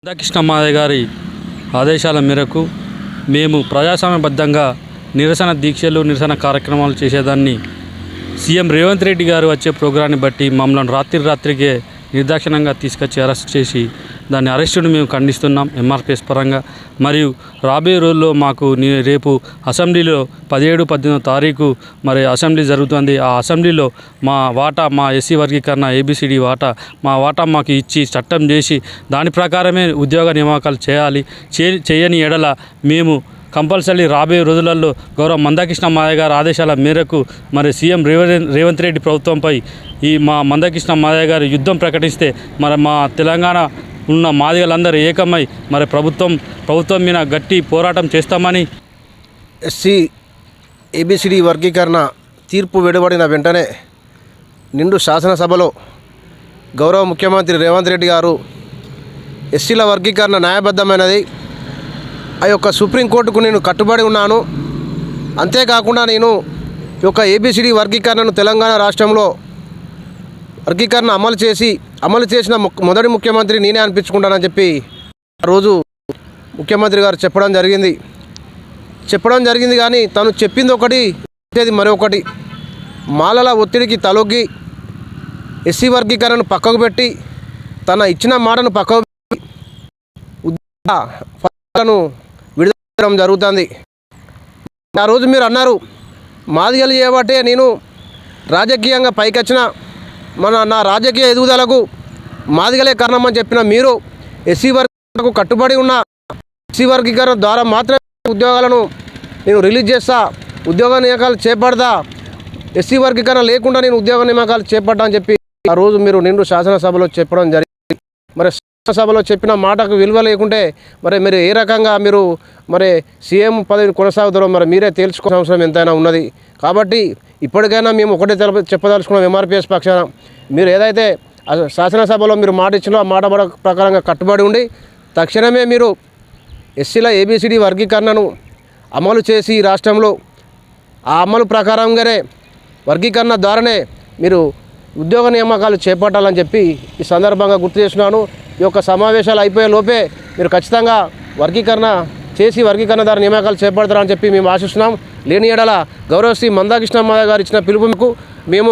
మందాకృష్ణ మాదయ్య గారి ఆదేశాల మేరకు మేము ప్రజాస్వామ్యబద్ధంగా నిరసన కార్యక్రమాలు చేసేదాన్ని సీఎం రేవంత్ రెడ్డి గారు వచ్చే ప్రోగ్రాన్ని బట్టి మమ్మల్ని రాత్రికే నిర్దాక్షిణ్యంగా తీసుకొచ్చి అరెస్ట్ చేసి దాని అరెస్టును మేము ఖండిస్తున్నాం ఎంఆర్పిఎస్ పరంగా. మరియు రాబోయే రోజుల్లో మాకు రేపు అసెంబ్లీలో 17-18 తారీఖు మరి అసెంబ్లీ జరుగుతుంది. ఆ అసెంబ్లీలో మా వాటా, మా ఎస్సీ వర్గీకరణ ఏబిసిడి వాటా, మా వాటా మాకు ఇచ్చి చట్టం చేసి దాని ప్రకారమే ఉద్యోగ నియామకాలు చేయాలి. చేయని ఎడల మేము కంపల్సరీ రాబోయే రోజులలో గౌరవ మందాకృష్ణ మాదయ్య గారి ఆదేశాల మేరకు మరి సీఎం రేవంత్ రెడ్డి ప్రభుత్వంపై మా మందాకృష్ణ మాదయ్య గారు యుద్ధం ప్రకటిస్తే మరి మా తెలంగాణ ఉన్న మాదిగలందరూ ఏకమై మరి ప్రభుత్వం మీద గట్టి పోరాటం చేస్తామని. ఎస్సీ ఏబిసిడి వర్గీకరణ తీర్పు వెలువడిన వెంటనే నిండు శాసనసభలో గౌరవ ముఖ్యమంత్రి రేవంత్ రెడ్డి గారు ఎస్సీల వర్గీకరణ న్యాయబద్ధమైనది, ఆ యొక్క సుప్రీంకోర్టుకు నేను కట్టుబడి ఉన్నాను, అంతేకాకుండా నేను ఈ యొక్క ఏబిసిడి వర్గీకరణను తెలంగాణ రాష్ట్రంలో వర్గీకరణ అమలు చేసిన మొదటి ముఖ్యమంత్రి నేనే అనిపించుకుంటానని చెప్పి ఆ రోజు ముఖ్యమంత్రి గారు చెప్పడం జరిగింది. కానీ తను చెప్పింది ఒకటి, చేసేది మరొకటి. మాలల ఒత్తిడికి తలొగ్గి ఎస్సీ వర్గీకరణను పక్కకు పెట్టి తన ఇచ్చిన మాటను పక్కకు పెట్టి ఉద్యోగాలను విడుదల జరుగుతుంది. ఆ రోజు మీరు అన్నారు, మాదిగలు చేయబట్టే నేను రాజకీయంగా పైకొచ్చిన, నా రాజకీయ ఎదుగుదలకు మాదిగలే కారణమని చెప్పిన మీరు ఎస్సీ వర్గీకరణకు కట్టుబడి ఉన్న ఎస్సీ వర్గీకరణ ద్వారా మాత్రమే ఉద్యోగాలను నేను రిలీజ్ చేస్తా, ఉద్యోగ నియామకాలు చేపడతా, ఎస్సీ వర్గీకరణ లేకుండా నేను ఉద్యోగ నియామకాలు చేపడతా అని చెప్పి ఆ రోజు మీరు నిండు శాసనసభలో చెప్పడం జరిగింది. మరి శాసనసభలో చెప్పిన మాటకు విలువ లేకుంటే మీరు ఏ రకంగా మరి సీఎం పదవిని కొనసాగుతారో మీరే తేల్చుకోవాల్సిన అవసరం ఎంతైనా ఉన్నది. కాబట్టి ఇప్పటికైనా మేము ఒకటే చెప్పదలుచుకున్నాం, ఎంఆర్పిఎస్ పక్షాన మీరు ఏదైతే శాసనసభలో మీరు మాట ఇచ్చినో ఆ మాట ప్రకారంగా కట్టుబడి ఉండి తక్షణమే మీరు ఎస్సీల ఏబిసిడి వర్గీకరణను అమలు చేసి రాష్ట్రంలో ఆ అమలు ప్రకారంగానే వర్గీకరణ ద్వారానే మీరు ఉద్యోగ నియామకాలు చేపట్టాలని చెప్పి ఈ సందర్భంగా గుర్తు చేస్తున్నాను. ఈ యొక్క సమావేశాలు అయిపోయే లోపే మీరు ఖచ్చితంగా వర్గీకరణ ద్వారా నియామకాలు చేపడతారని చెప్పి మేము ఆశిస్తున్నాం. లేని ఎడల గౌరవ శ్రీ మందాకృష్ణ మాదయ్య గారు ఇచ్చిన పిలుపుకు మేము